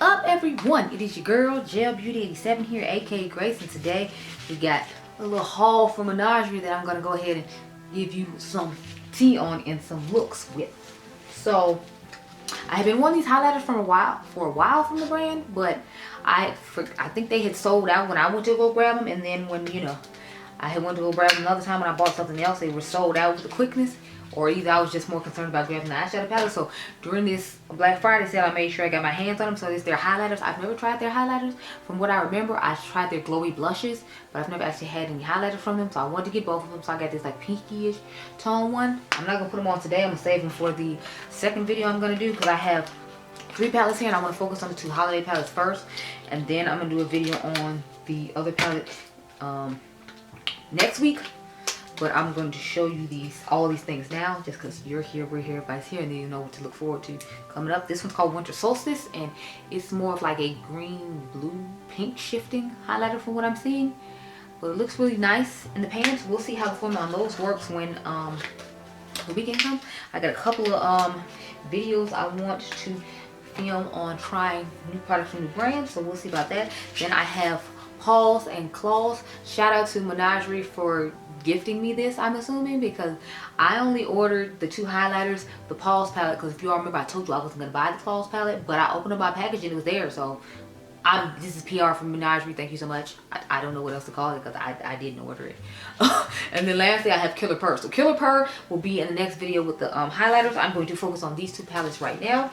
up, everyone? It is your girl Gel Beauty 87 here, aka Grace, and today we got a little haul from Menagerie that I'm gonna go ahead and give you some tea on and some looks with. So I have been wanting these highlighters for a while from the brand, but I think they had sold out when I went to go grab them, and then when I had went to go grab them another time when I bought something else, they were sold out with the quickness. Or either I was just more concerned about grabbing the eyeshadow palette. So during this Black Friday sale, I made sure I got my hands on them. So it's their highlighters. I've never tried their highlighters. From what I remember, I tried their glowy blushes, but I've never actually had any highlighters from them. So I wanted to get both of them. So I got this like pinky-ish tone one. I'm not going to put them on today. I'm going to save them for the second video I'm going to do, because I have 3 palettes here and I want to focus on the 2 holiday palettes first. And then I'm going to do a video on the other palette next week. But I'm going to show you all these things now, just because you're here, we're here, everybody's here, and then you know what to look forward to coming up. This one's called Winter Solstice, and it's more of like a green, blue, pink shifting highlighter from what I'm seeing. But it looks really nice in the pans. We'll see how the formula on those works when the weekend comes. I got a couple of videos I want to film on trying new products from new brands, so we'll see about that. Then I have paws and claws. Shout out to Menagerie for gifting me this, I'm assuming, because I only ordered the 2 highlighters, the paws palette, because if you all remember, I told you I wasn't going to buy the claws palette, but I opened up my package and it was there. So this is PR from Menagerie. Thank you so much. I don't know what else to call it, because I didn't order it. And then lastly, I have Killer Purr. So Killer Purr will be in the next video with the highlighters. I'm going to focus on these 2 palettes right now.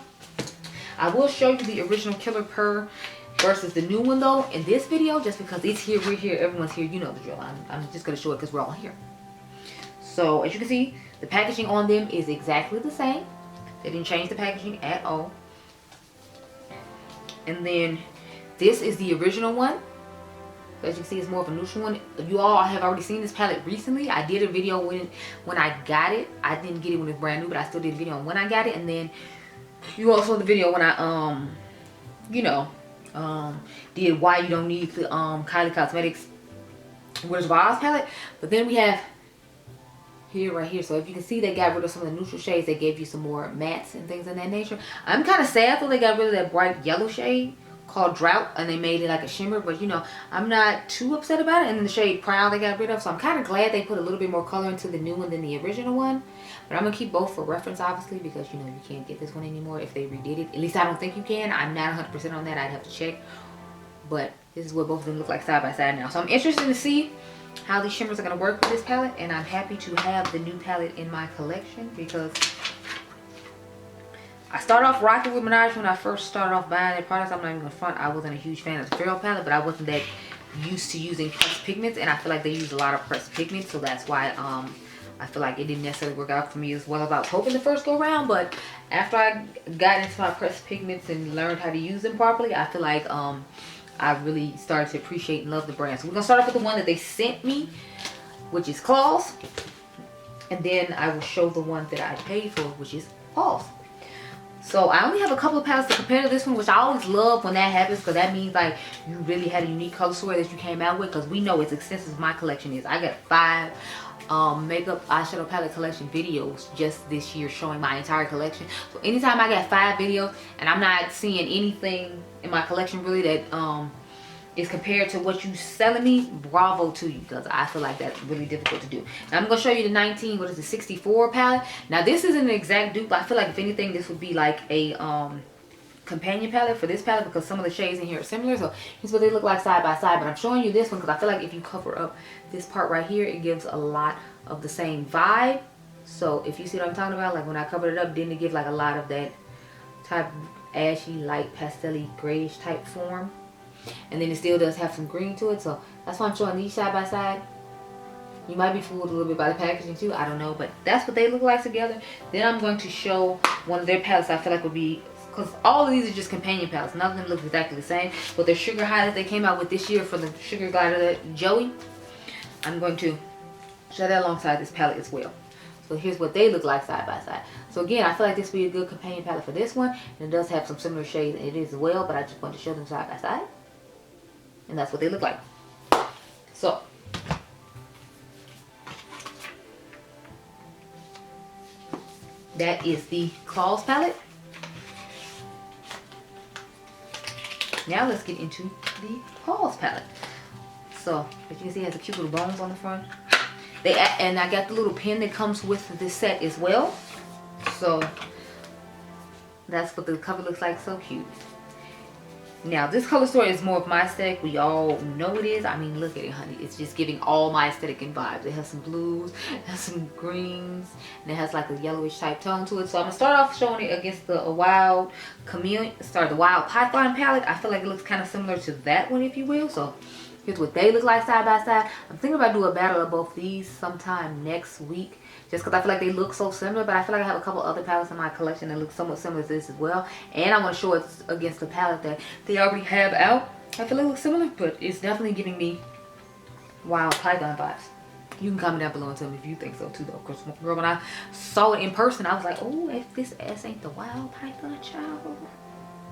I will show you the original Killer Purr versus the new one though in this video, just because it's here, we're here, everyone's here, you know the drill. I'm just going to show it because we're all here. So as you can see, the packaging on them is exactly the same. They didn't change the packaging at all. And then this is the original one. So as you can see, it's more of a neutral one. You all have already seen this palette recently. I did a video when I got it. I didn't get it when it's brand new, but I still did a video on when I got it. And then you also saw the video when I did why you don't need the Kylie Cosmetics Where's Oz palette. But then we have here, right here. So if you can see, they got rid of some of the neutral shades. They gave you some more mattes and things of that nature. I'm kind of sad that they got rid of that bright yellow shade called Drought, and they made it like a shimmer. But I'm not too upset about it. And then the shade Proud they got rid of. So I'm kind of glad they put a little bit more color into the new one than the original one. But I'm going to keep both for reference, obviously, because you can't get this one anymore if they redid it. At least I don't think you can. I'm not 100% on that. I'd have to check. But this is what both of them look like side by side now. So I'm interested to see how these shimmers are going to work with this palette. And I'm happy to have the new palette in my collection, because I started off rocking with Menagerie when I first started off buying their products. I'm not even going to front. I wasn't a huge fan of the Feral palette, but I wasn't that used to using pressed pigments. And I feel like they use a lot of pressed pigments. So that's why I feel like it didn't necessarily work out for me as well as I was hoping the first go around. But after I got into my pressed pigments and learned how to use them properly, I feel like I really started to appreciate and love the brand. So we're going to start off with the one that they sent me, which is Claws. And then I will show the one that I paid for, which is Paws. So I only have a couple of palettes to compare to this one, which I always love when that happens, because that means like you really had a unique color story that you came out with, because we know as extensive as my collection is. I got 5 makeup eyeshadow palette collection videos just this year showing my entire collection. So anytime I got 5 videos and I'm not seeing anything in my collection really that is compared to what you selling me, bravo to you, because I feel like that's really difficult to do. Now I'm going to show you the 64 palette. Now this isn't an exact dupe. I feel like if anything this would be like a companion palette for this palette, because some of the shades in here are similar. So here's what they look like side by side. But I'm showing you this one because I feel like if you cover up this part right here, it gives a lot of the same vibe. So if you see what I'm talking about, like when I covered it up, didn't it give like a lot of that type ashy, light, pastel-y, grayish type form? And then it still does have some green to it. So that's why I'm showing these side by side. You might be fooled a little bit by the packaging too, I don't know, but that's what they look like together. Then I'm going to show one of their palettes I feel like would be, because all of these are just companion palettes. None of them look exactly the same. But their sugar high that they came out with this year for the Sugar Glider Joey, I'm going to show that alongside this palette as well. So here's what they look like side by side. So again, I feel like this would be a good companion palette for this one. And it does have some similar shades in it as well, but I just want to show them side by side. And that's what they look like. So that is the Claws palette. Now let's get into the Pause palette. So as you can see, it has a cute little bones on the front. And I got the little pen that comes with this set as well. So that's what the cover looks like. So cute. Now this color story is more of my aesthetic. We all know it is. I mean, look at it, honey. It's just giving all my aesthetic and vibes. It has some blues, it has some greens, and it has like a yellowish type tone to it. So I'm gonna start off showing it against the Wild Python palette. I feel like it looks kind of similar to that one, if you will. So here's what they look like side by side. I'm thinking about doing a battle of both these sometime next week, just because I feel like they look so similar. But I feel like I have a couple other palettes in my collection that look somewhat similar to this as well. And I want to show it against the palette that they already have out. I feel like it looks similar, but it's definitely giving me Wild Python vibes. You can comment down below and tell me if you think so too, though. Because girl, when I saw it in person, I was like, oh, if this ass ain't the Wild Python child.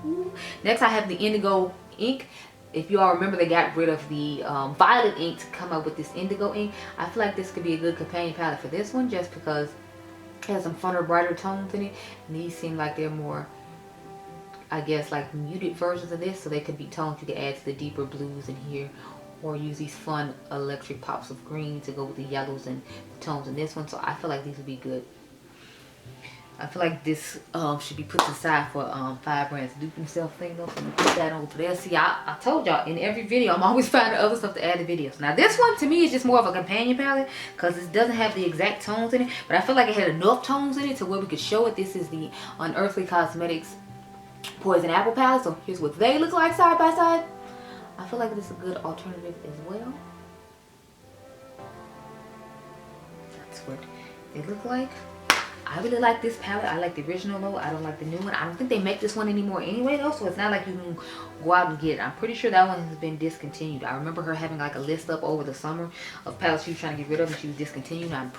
Ooh. Next, I have the Indigo ink. If you all remember, they got rid of the violet ink to come up with this indigo ink. I feel like this could be a good companion palette for this one, just because it has some funner, brighter tones in it. And these seem like they're more, I guess, like muted versions of this. So they could be tones you could add to the deeper blues in here, or use these fun electric pops of green to go with the yellows and the tones in this one. So I feel like these would be good. I feel like this should be put aside for Five Brands to dupe themselves thing though. So I'm gonna put that over there. See, I told y'all in every video I'm always finding other stuff to add to videos. Now this one to me is just more of a companion palette because it doesn't have the exact tones in it, but I feel like it had enough tones in it to where we could show it. This is the Unearthly Cosmetics Poison Apple palette. So here's what they look like side by side. I feel like this is a good alternative as well. That's what they look like. I really like this palette. I like the original though. I don't like the new one. I don't think they make this one anymore anyway though, so it's not like you can go out and get it. I'm pretty sure that one has been discontinued. I remember her having like a list up over the summer of palettes she was trying to get rid of and she was discontinued. I'm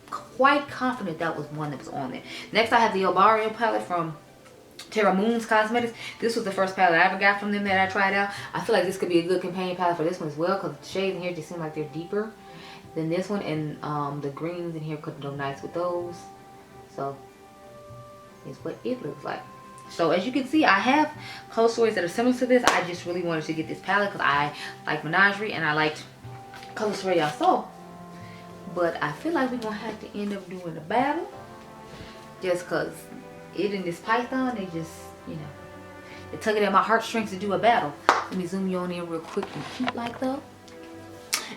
quite confident that was one that was on there. Next I have the Albario palette from Terra Moon's Cosmetics. This was the first palette I ever got from them that I tried out. I feel like this could be a good companion palette for this one as well because the shades in here just seem like they're deeper than this one, and the greens in here could go nice with those. So is what it looks like. So as you can see, I have color stories that are similar to this. I just really wanted to get this palette because I like Menagerie and I liked color story y'all saw. But I feel like we're gonna have to end up doing a battle, just because it and this Python, they just, you know, they're tugging at my heartstrings to do a battle. Let me zoom you on in real quick and cute like though.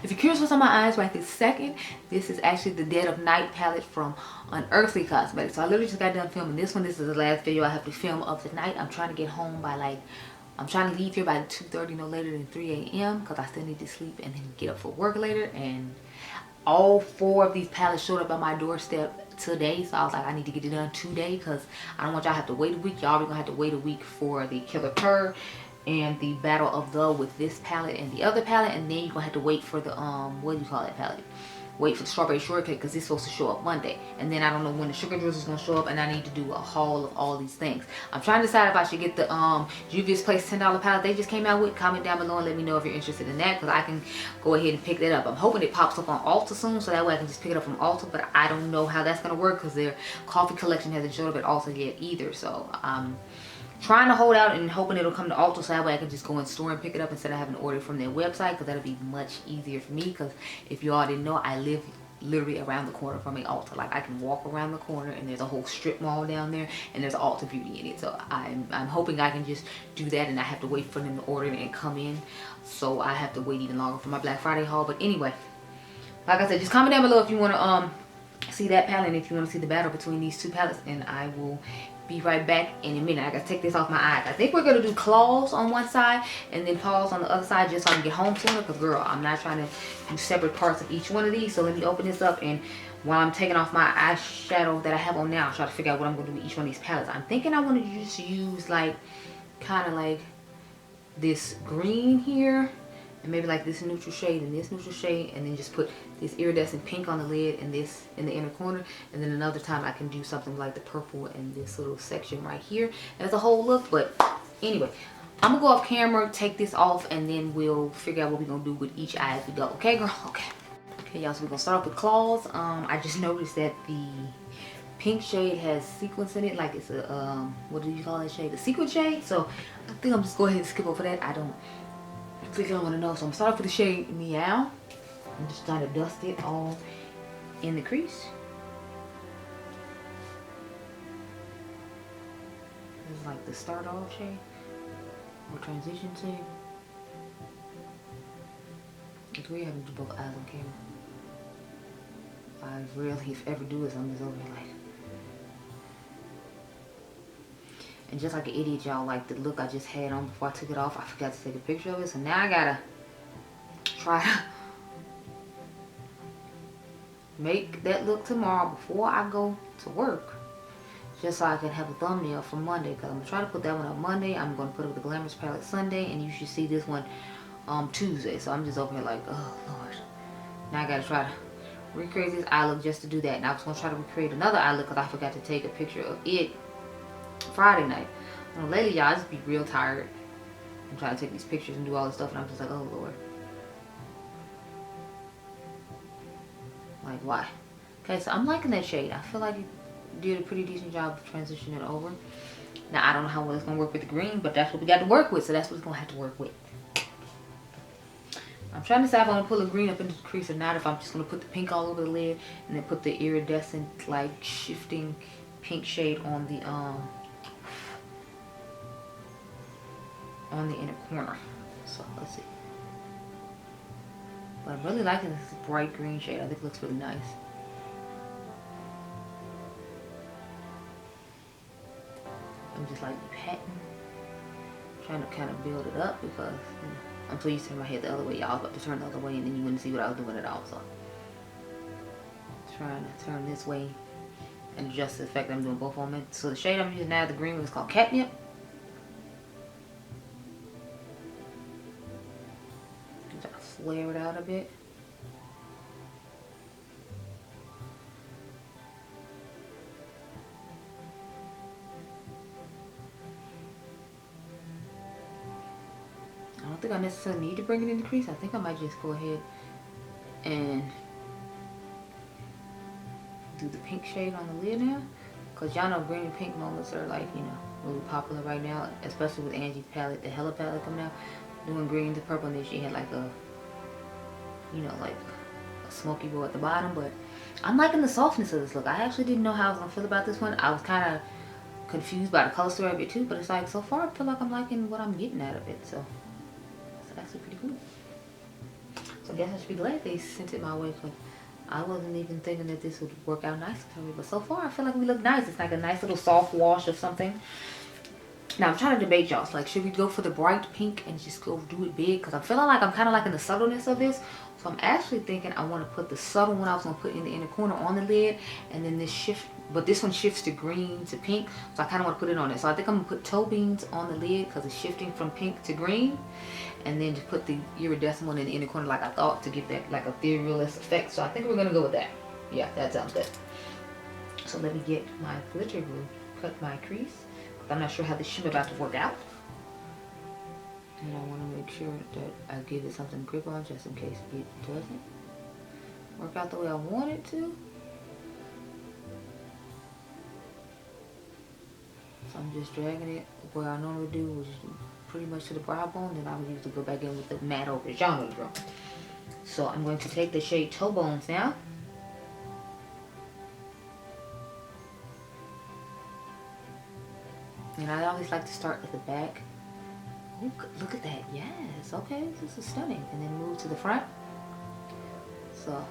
If you're curious what's on my eyes right this second, this is actually the Dead of Night palette from Unearthly Cosmetics. So I literally just got done filming this one. This is the last video I have to film of the night. I'm trying to get home by like, I'm trying to leave here by 2:30, no later than 3 a.m. because I still need to sleep and then get up for work later. And all 4 of these palettes showed up on my doorstep today, so I was like, I need to get it done today because I don't want y'all to have to wait a week. Y'all already gonna have to wait a week for the Killer Purr and the Battle of the with this palette and the other palette, and then you're gonna have to wait for the what do you call that palette? Wait for the Strawberry Shortcake because it's supposed to show up Monday, and then I don't know when the Sugar Drizzle is gonna show up, and I need to do a haul of all these things. I'm trying to decide if I should get the Juvia's Place $10 palette they just came out with. Comment down below and let me know if you're interested in that because I can go ahead and pick that up. I'm hoping it pops up on Ulta soon, so that way I can just pick it up from Ulta, but I don't know how that's gonna work because their coffee collection hasn't showed up at Ulta yet either. So trying to hold out and hoping it'll come to Ulta so that way I can just go in store and pick it up instead of having to order it from their website, because that'll be much easier for me. Because if you all didn't know, I live literally around the corner from a Ulta. Like I can walk around the corner and there's a whole strip mall down there and there's Ulta Beauty in it. So I'm hoping I can just do that and I have to wait for them to order it and come in. So I have to wait even longer for my Black Friday haul. But anyway, like I said, just comment down below if you want to see that palette and if you want to see the battle between these 2 palettes, and I will be right back in a minute. I gotta take this off my eyes. I think we're gonna do Claws on one side and then Paws on the other side just so I can get home sooner, because girl, I'm not trying to do separate parts of each one of these. So let me open this up, and while I'm taking off my eyeshadow that I have on now, I'll try to figure out what I'm gonna do with each one of these palettes. I'm thinking I want to just use like kind of like this green here, and maybe like this neutral shade and this neutral shade, and then just put this iridescent pink on the lid and this in the inner corner, and then another time I can do something like the purple and this little section right here as a whole look. But anyway, I'm gonna go off camera, take this off, and then we'll figure out what we're gonna do with each eye as we go. Okay, girl? Okay, y'all, so we're gonna start off with Claws. I just noticed that the pink shade has sequins in it, like it's a what do you call that shade? The sequin shade. So I think I'm just go ahead and skip over that. I don't think I want to know. So I'm starting with the shade Meow. I'm just trying to dust it all in the crease. This is like the start off shade or transition shade. It's weird having to do both eyes on camera. I rarely, if ever, do this. I'm just over here like. And just like an idiot, y'all, like the look I just had on before I took it off, I forgot to take a picture of it. So now I gotta try to make that look tomorrow before I go to work. Just so I can have a thumbnail for Monday. Because I'm going to try to put that one up Monday. I'm going to put up the Glamorous palette Sunday. And you should see this one Tuesday. So I'm just over here like, oh Lord. Now I got to try to recreate this eye look just to do that. And I was going to try to recreate another eye look because I forgot to take a picture of it Friday night. Lately, y'all, I just be real tired. I'm trying to take these pictures and do all this stuff. And I'm just like, oh Lord. Like, why? Okay, so I'm liking that shade. I feel like it did a pretty decent job of transitioning it over. Now, I don't know how well it's going to work with the green, but that's what we got to work with. So that's what it's going to have to work with. I'm trying to decide if I'm going to pull the green up into the crease or not. If I'm just going to put the pink all over the lid and then put the iridescent, like, shifting pink shade on the inner corner. So, let's see. But I'm really liking this bright green shade. I think it looks really nice. I'm just like patting, trying to kind of build it up because you know, I'm so used to turn my head the other way. Y'all about to turn the other way and then you wouldn't see what I was doing at all. So trying to turn this way and adjust the effect I'm doing both of them. So the shade I'm using now, the green one, is called Catnip. Try to flare it out a bit. I don't think I necessarily need to bring it in the crease. I think I might just go ahead and do the pink shade on the lid now. Because y'all know green and pink moments are like, you know, really popular right now. Especially with Angie's palette, the Hella palette coming out. Doing green to purple and then she had like a, you know, like a smoky glow at the bottom. But I'm liking the softness of this look. I actually didn't know how I was going to feel about this one. I was kind of confused by the color story of it too. But it's like, so far I feel like I'm liking what I'm getting out of it. So actually pretty cool. So I guess I should be glad they sent it my way because I wasn't even thinking that this would work out nice for me. But so far I feel like we look nice. It's like a nice little soft wash of something. Now I'm trying to debate y'all. So like, should we go for the bright pink and just go do it big? Because I'm feeling like I'm kind of liking the subtleness of this. So I'm actually thinking I want to put the subtle one I was going to put in the inner corner on the lid. And then this shift, but this one shifts to green to pink. So I kind of want to put it on it. So I think I'm going to put toe beans on the lid because it's shifting from pink to green. And then to put the iridescent one in the inner corner like I thought to give that like a ethereal-esque effect. So I think we're going to go with that. Yeah, that sounds good. So let me get my glitter glue, cut my crease. I'm not sure how this shimmer about to work out. And I want to make sure that I give it something to grip on just in case it doesn't work out the way I want it to. So I'm just dragging it where I normally do, which is pretty much to the brow bone. Then I would usually go back in with the matte over the genre drum. So I'm going to take the shade Toe Bones now. And I always like to start at the back. Oh, look at that. Yes. Okay, this is stunning. And then move to the front. So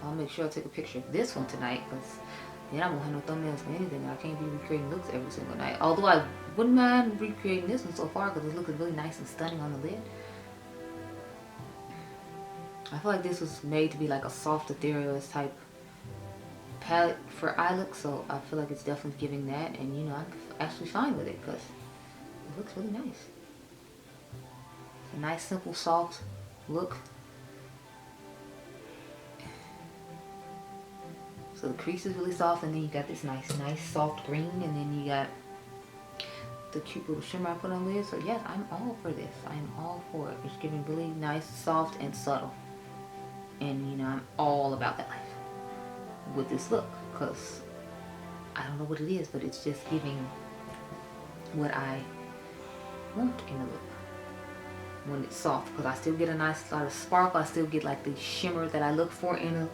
I'll make sure I take a picture of this one tonight because then I won't have no thumbnails for anything. I can't be recreating looks every single night. Although I wouldn't mind recreating this one so far because it's looking really nice and stunning on the lid. I feel like this was made to be like a soft ethereal type palette for eye look, so I feel like it's definitely giving that, and you know, I'm actually fine with it because it looks really nice. It's a nice, simple, soft look. So the crease is really soft, and then you got this nice soft green, and then you got the cute little shimmer I put on the lid. So yes, I'm all for this. I am all for it. It's giving really nice, soft, and subtle. And you know, I'm all about that life with this look because I don't know what it is, but it's just giving what I want in a look when it's soft, because I still get a nice lot of sparkle. I still get like the shimmer that I look for in a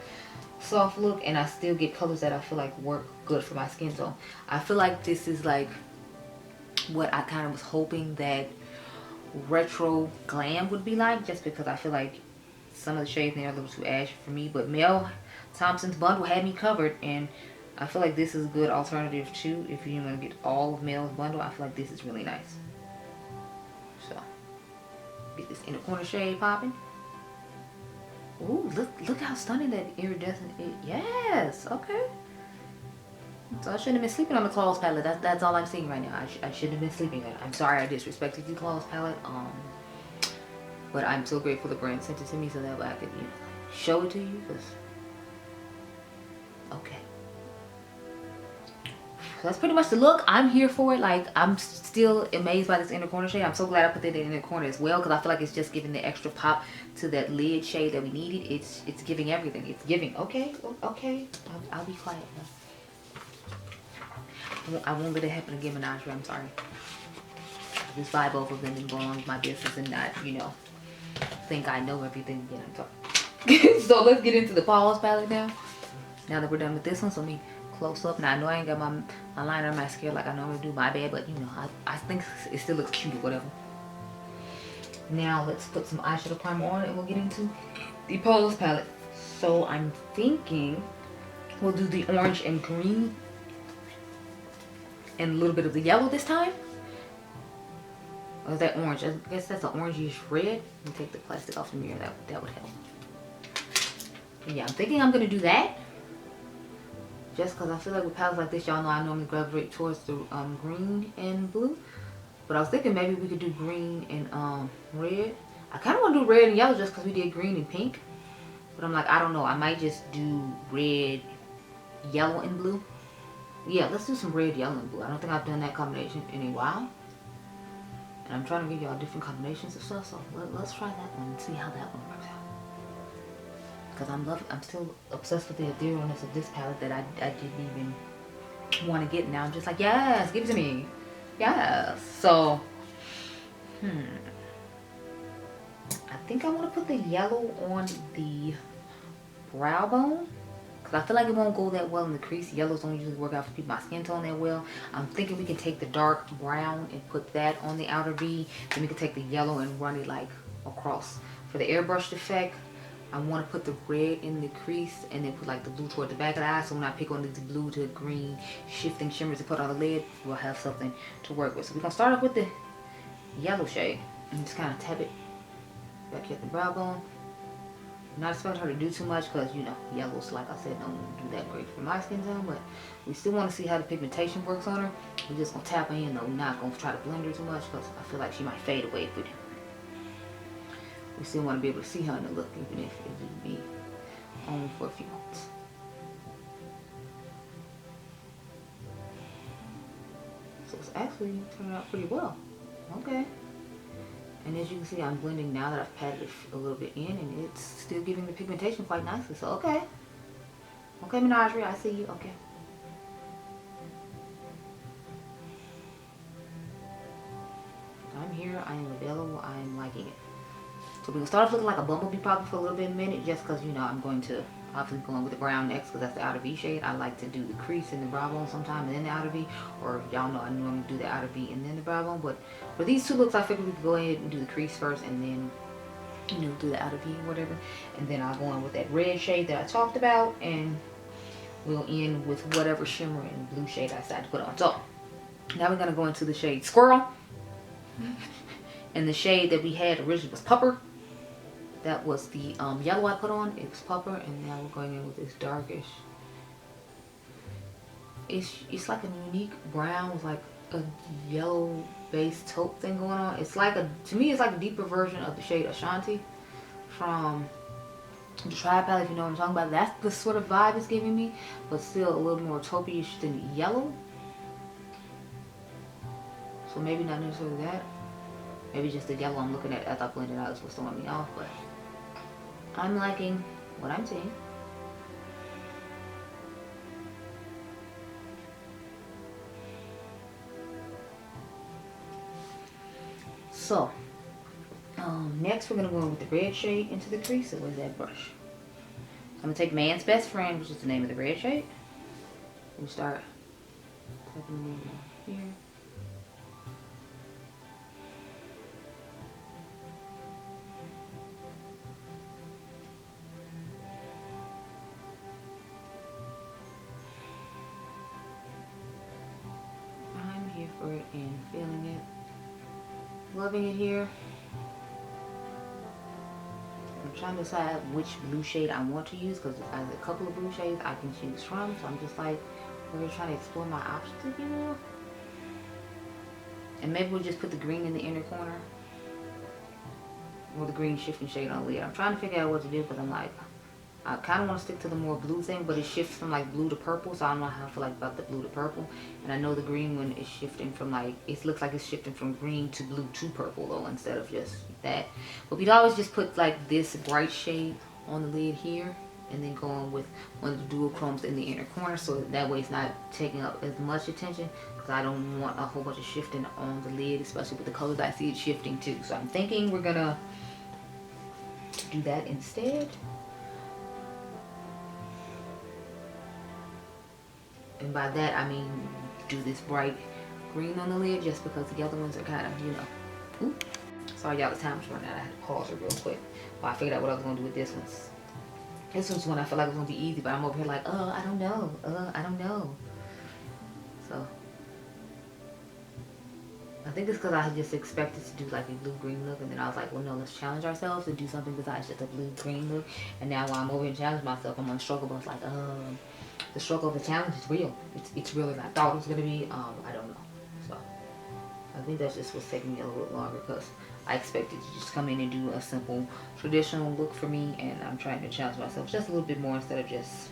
soft look, and I still get colors that I feel like work good for my skin tone. I feel like this is like what I kind of was hoping that retro glam would be like, just because I feel like some of the shades in there are a little too ashy for me, but Mel Thompson's bundle had me covered, and I feel like this is a good alternative too. If you want to get all of Mel's bundle, I feel like this is really nice. So get this inner corner shade popping. Ooh, look how stunning that iridescent is. Yes, okay. So I shouldn't have been sleeping on the Claws palette. That's all I'm seeing right now. I shouldn't have been sleeping on it. I'm sorry I disrespected the Claws palette. But I'm so grateful the brand sent it to me so that way I could, you know, show it to you. Cause okay. So that's pretty much the look. I'm here for it. Like, I'm still amazed by this inner corner shade. I'm so glad I put that in the corner as well, because I feel like it's just giving the extra pop to that lid shade that we needed. It's giving everything. It's giving. Okay, okay. I'll be quiet now. I won't let it happen again, Menagerie. I'm sorry. Just buy both of them and go on with my business and not, you know, think I know everything again. I'm sorry. So let's get into the Paws palette now. Now that we're done with this one, so let me close up. Now I know I ain't got my liner and mascara like I normally do, my bad, but you know, I think it still looks cute or whatever. Now let's put some eyeshadow primer on and we'll get into the Paws palette. So I'm thinking we'll do the orange and green and a little bit of the yellow this time. Or is that orange? I guess that's an orangey red. Let me take the plastic off the mirror. That would help. And yeah, I'm thinking I'm gonna do that. Just because I feel like with palettes like this, y'all know I normally gravitate towards the green and blue. But I was thinking maybe we could do green and red. I kind of want to do red and yellow just because we did green and pink. But I'm like, I don't know. I might just do red, yellow, and blue. Yeah, let's do some red, yellow, and blue. I don't think I've done that combination in a while. And I'm trying to give y'all different combinations of stuff. So let's try that one and see how that one works out. Because I'm still obsessed with the etherealness of this palette that I didn't even want to get. Now I'm just like, yes, give it to me. Yes. So, I think I want to put the yellow on the brow bone. Because I feel like it won't go that well in the crease. Yellows don't usually work out for people, my skin tone that well. I'm thinking we can take the dark brown and put that on the outer V. Then we can take the yellow and run it like across. For the airbrushed effect, I want to put the red in the crease and then put like the blue toward the back of the eye. So when I pick on the blue to green shifting shimmers to put on the lid, we'll have something to work with. So we're going to start off with the yellow shade and just kind of tap it back here at the brow bone. Not expecting her to do too much because, you know, yellows, like I said, don't do that great for my skin tone. But we still want to see how the pigmentation works on her. We're just going to tap her in though. We're not going to try to blend her too much because I feel like she might fade away if we do. We still want to be able to see her in the look, even if it would be only for a few months. So it's actually turning out pretty well. Okay. And as you can see, I'm blending now that I've patted it a little bit in, and it's still giving the pigmentation quite nicely. So okay. Okay, Menagerie, I see you. Okay. I'm here. I am available. I am liking it. So we're going to start off looking like a bumblebee probably for a little bit of a minute, just because, you know, I'm going to obviously go in with the brown next because that's the outer V shade. I like to do the crease in the brow bone sometime and then the outer V, or y'all know I normally do the outer V and then the brow bone. But for these two looks, I figured we could go ahead and do the crease first and then, you know, do the outer V or whatever. And then I'll go in with that red shade that I talked about, and we'll end with whatever shimmer and blue shade I decided to put on. So now we're going to go into the shade Squirrel. And the shade that we had originally was Pupper. That was the yellow I put on. It was Pupper, and now we're going in with this darkish. It's like a unique brown with like a yellow base taupe thing going on. It's like to me it's like a deeper version of the shade Ashanti from the Tribe palette, if you know what I'm talking about. That's the sort of vibe it's giving me, but still a little more taupey-ish than yellow. So maybe not necessarily that. Maybe just the yellow I'm looking at as I blend it out is what's throwing me off, but I'm liking what I'm seeing. So, next we're going to go in with the red shade into the crease. So where's that brush? I'm going to take Man's Best Friend, which is the name of the red shade. We start tapping it here. I'm here for it and feeling it. Loving it here. I'm trying to decide which blue shade I want to use because there's a couple of blue shades I can choose from. So I'm just like, we're trying to explore my options a bit more. And maybe we'll just put the green in the inner corner. Or the green shifting shade on the lid. I'm trying to figure out what to do because I'm like, I kind of want to stick to the more blue thing, but it shifts from like blue to purple, so I don't know how I feel like about the blue to purple. And I know the green one is shifting from like, it looks like it's shifting from green to blue to purple though, instead of just that. But we'd always just put like this bright shade on the lid here, and then go on with one of the duochromes in the inner corner, so that way it's not taking up as much attention, because I don't want a whole bunch of shifting on the lid, especially with the colors I see it shifting too. So I'm thinking we're gonna do that instead. And by that I mean do this bright green on the lid, just because the other ones are kind of, you know. Ooh. Sorry y'all, the time's running out. I had to pause it real quick. But I figured out what I was going to do with this one. This one's one I feel like it's going to be easy, but I'm over here like, I don't know. I don't know. So, I think it's because I just expected to do like a blue-green look, and then I was like, well, no, let's challenge ourselves and do something besides just a blue-green look. And now while I'm over here challenging myself, I'm going to struggle, but it's like, the struggle of the challenge is real. It's realer than I thought it was going to be. I don't know. So, I think that's just what's taking me a little bit longer, because I expected to just come in and do a simple traditional look for me, and I'm trying to challenge myself just a little bit more instead of just,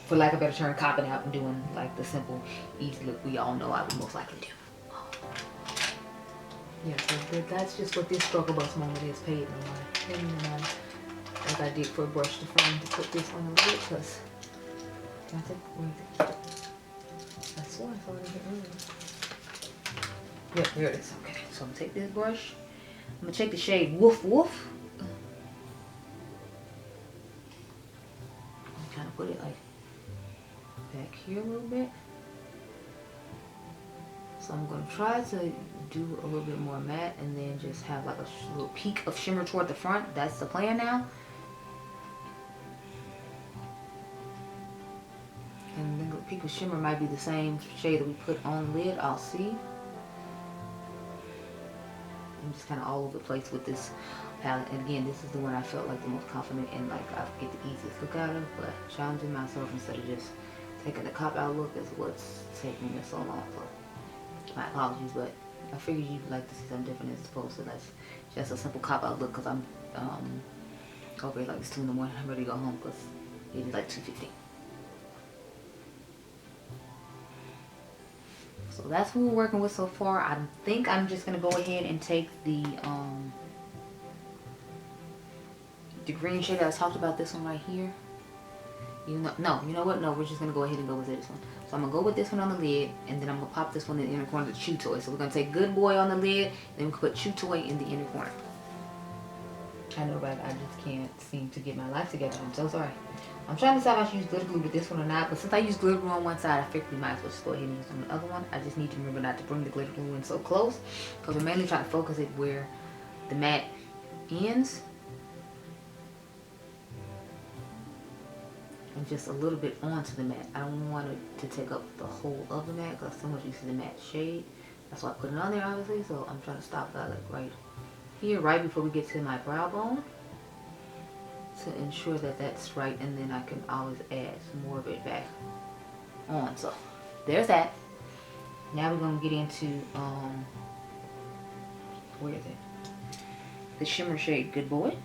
for lack of a better term, copping out and doing like the simple, easy look we all know I would most likely do. Yeah, so that's just what this struggle bus moment is, paid in my as I did for brush the frame to put this on the lid, because I think I swore I saw it earlier. Yep, here it is. Okay, so I'm gonna take this brush. I'm gonna take the shade Woof Woof. I'm trying to put it like back here a little bit. So I'm gonna try to do a little bit more matte, and then just have like a little peak of shimmer toward the front. That's the plan now. And then the peak of shimmer might be the same shade that we put on the lid. I'll see. I'm just kind of all over the place with this palette. And again, this is the one I felt like the most confident in, like I get the easiest look out of. But challenging myself instead of just taking the cop out look is what's taking me so long. So my apologies, but I figured you'd like to see something different as opposed to that's just a simple cop out look, because I'm over like it's 2 in the morning. I'm ready to go home because it is like 2:15. So that's what we're working with so far. I think I'm just gonna go ahead and take the green shade that I talked about. This one right here. You know what? No, we're just gonna go ahead and go with this one. So I'm gonna go with this one on the lid, and then I'm gonna pop this one in the inner corner, the Chew Toy. So we're gonna take Good Boy on the lid, and then we can put Chew Toy in the inner corner. I know, but I just can't seem to get my life together. I'm so sorry. I'm trying to decide if I should use glitter glue with this one or not, but since I use glitter glue on one side, I figured we might as well just go ahead and use on the other one. I just need to remember not to bring the glitter glue in so close, because we're mainly trying to focus it where the matte ends. And just a little bit onto the matte. I don't want it to take up the whole of the matte, because so much use of the matte shade. That's why I put it on there, obviously. So I'm trying to stop that like right here, right before we get to my brow bone, to ensure that that's right, and then I can always add some more of it back on. So there's that. Now we're gonna get into where is it? The shimmer shade Good Boy.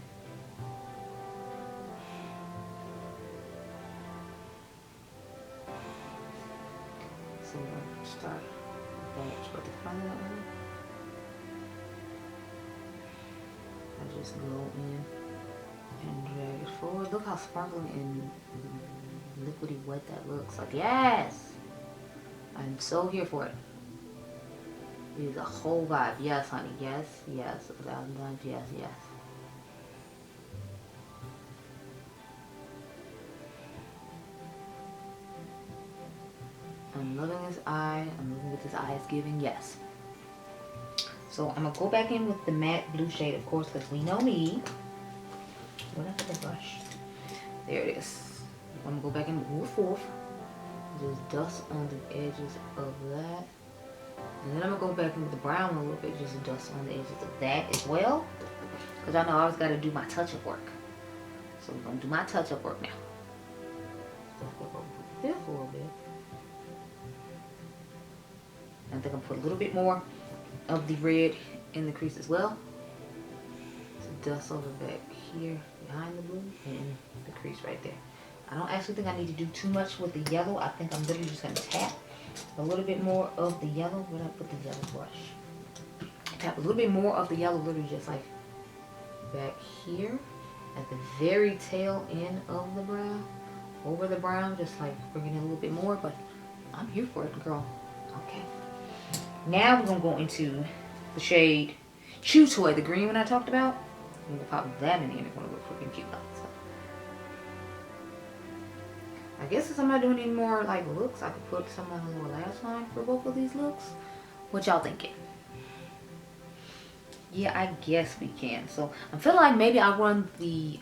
So we're gonna start back toward the front of that one. I just go in and drag it forward. Look how sparkling and liquidy wet that looks. Like, yes! I'm so here for it. is a whole vibe. Yes, honey. Yes, yes. 1,000 times. Yes, yes. I'm loving this eye. I'm loving what this eye is giving. Yes. So I'm gonna go back in with the matte blue shade, of course, because we know me. What happened to the brush? There it is. I'm gonna go back in with Woof Woof. Just dust on the edges of that. And then I'm gonna go back in with the brown a little bit, just dust on the edges of that as well. Because I know I always gotta do my touch-up work. So we're gonna do my touch-up work now. So I'm gonna put this a little bit. I think I'm gonna put a little bit more of the red in the crease as well. So dust over back here behind the blue and in the crease right there. I don't actually think I need to do too much with the yellow. I think I'm literally just gonna tap a little bit more of the yellow. Where did I put the yellow brush? Tap a little bit more of the yellow, literally just like back here at the very tail end of the brown, over the brown, just like bringing it a little bit more. But I'm here for it, girl. Okay. Now we're gonna go into the shade Chew Toy, the green one I talked about. I'm gonna pop that in here and it's gonna look freaking cute. So I guess since I'm not doing any more like looks, I could put some on the lower lash line for both of these looks. What y'all thinking? Yeah, I guess we can. So I'm feeling like maybe I'll run the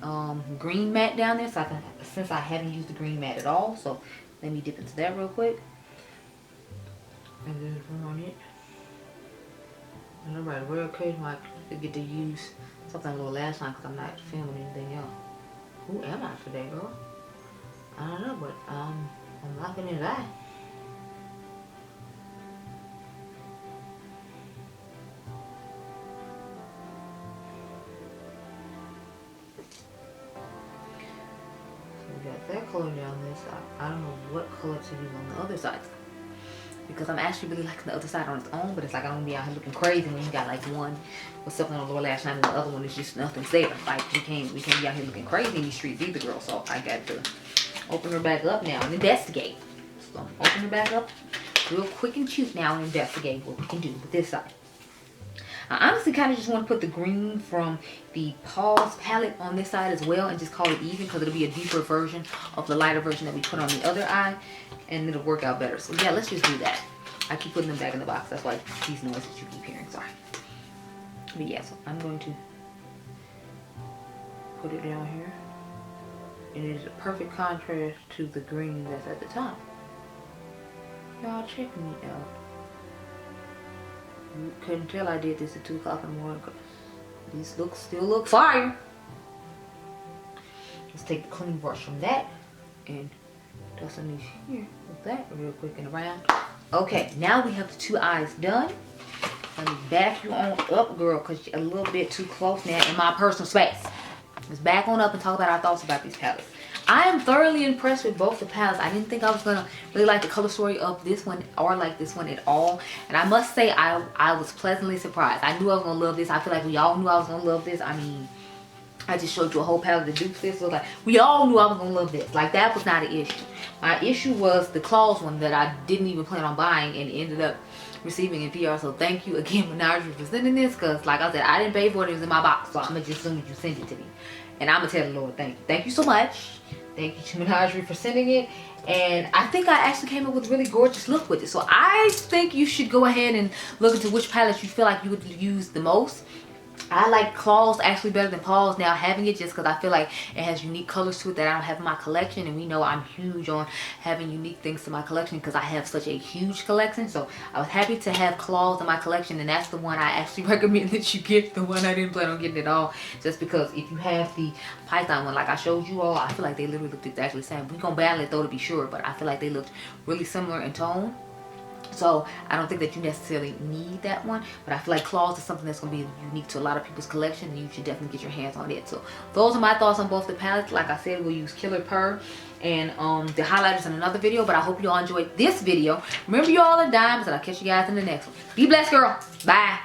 green matte down there, so I can, since I haven't used the green matte at all. So let me dip into that real quick. And then run it. And I'm right, real occasionally I forget to use something on the lower lash line because I'm not filming anything else. Who am I today, girl? I don't know, but I'm liking his eye. So we got that color down this side. I don't know what color to use on the other side, because I'm actually really liking the other side on its own, but it's like I don't be out here looking crazy when you got like one with something on the lower lash line and the other one is just nothing's there. Like we can't be out here looking crazy in these streets either, girl. So I got to open her back up now and investigate. So I'm open her back up real quick and cute now and investigate what we can do with this side. I honestly kind of just want to put the green from the Pause palette on this side as well and just call it even, because it'll be a deeper version of the lighter version that we put on the other eye and it'll work out better. So yeah, let's just do that. I keep putting them back in the box. That's why these noises you keep hearing. Sorry. But yeah, so I'm going to put it down here. And it is a perfect contrast to the green that's at the top. Y'all check me out. You couldn't tell I did this at 2 o'clock in the morning because these looks still look fire. Let's take the clean brush from that and dust on these here with that real quick and around. Okay, now we have the 2 eyes done. Let me back you on up, girl, because you're a little bit too close now in my personal space. Let's back on up and talk about our thoughts about these palettes. I am thoroughly impressed with both the palettes. I didn't think I was gonna really like the color story of this one or like this one at all. And I must say I was pleasantly surprised. I knew I was gonna love this. I feel like we all knew I was gonna love this. I mean, I just showed you a whole palette of dupes. This was like, we all knew I was gonna love this. Like, that was not an issue. My issue was the claws one that I didn't even plan on buying and ended up receiving in PR. So thank you again, Menagerie, for sending this, because like I said, I didn't pay for it. It was in my box, so I'm gonna just assume that you sent it to me, and I'm gonna tell the Lord thank you. Thank you so much. Thank you to Menagerie for sending it. And I think I actually came up with a really gorgeous look with it. So I think you should go ahead and look into which palettes you feel like you would use the most. I like Claws actually better than Pause now, having it, just because I feel like it has unique colors to it that I don't have in my collection. And we know I'm huge on having unique things to my collection because I have such a huge collection. So I was happy to have Claws in my collection, and that's the one I actually recommend that you get. The one I didn't plan on getting at all, just because if you have the Python one like I showed you all, I feel like they literally looked exactly the same. We're gonna battle it though to be sure, but I feel like they looked really similar in tone. So I don't think that you necessarily need that one, but I feel like Claws is something that's going to be unique to a lot of people's collection, and you should definitely get your hands on it. So those are my thoughts on both the palettes. Like I said, we'll use Killer Purr and the highlighters in another video, but I hope you all enjoyed this video. Remember, you all are diamonds, and I'll catch you guys in the next one. Be blessed, girl. Bye.